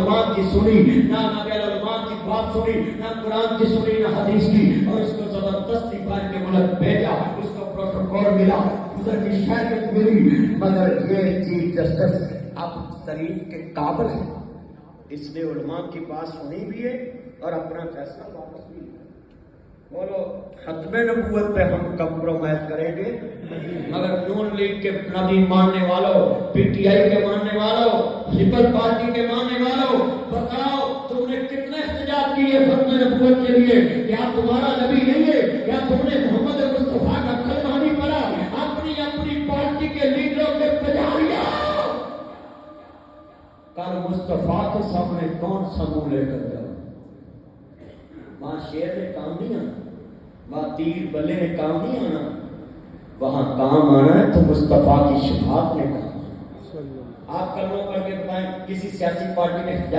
علماء کی سنی، نہ نبی علماء کی بات سنی، نہ قرآن کی سنی، نہ حدیث کی، اور اس کو زبردستی بھر کے ملک بھیجا، اس کو پروٹوکول ملا، ادھر کی شہریت ملی، مگر یہ چیف جسٹس اب تعریف کے قابل ہے، اس نے علماء کی بات سنی بھی ہے اور اپنا فیصلہ واپس بھی لیا۔ بولو ختم نبوت پہ ہم کمپرومائز کریں گے؟ مگر نون لیگ کے نبی ماننے والوں، پی ٹی آئی کے ماننے والوں، لیبرل پارٹی کے ماننے والوں، بتاؤ تم نے کتنے احتجاج کیے ختم نبوت کے لیے؟ کیا تمہارا نبی نہیں ہے؟ کیا تم نے محمد مصطفیٰ کا کلمہ نہیں پڑھا؟ اپنی پارٹی کے لیڈروں کے بجا لیا۔ کل مصطفیٰ کے سامنے کون سا منہ لے کر جاؤ؟ وہاں شیر نے کام نہیں آنا، وہاں تیر بلے نے کام نہیں آنا، وہاں کام آنا ہے تو مصطفیٰ کی شفاعت نے کام آنا۔ آپ کلمہ پڑھ کے بتائیں کسی سیاسی پارٹی نے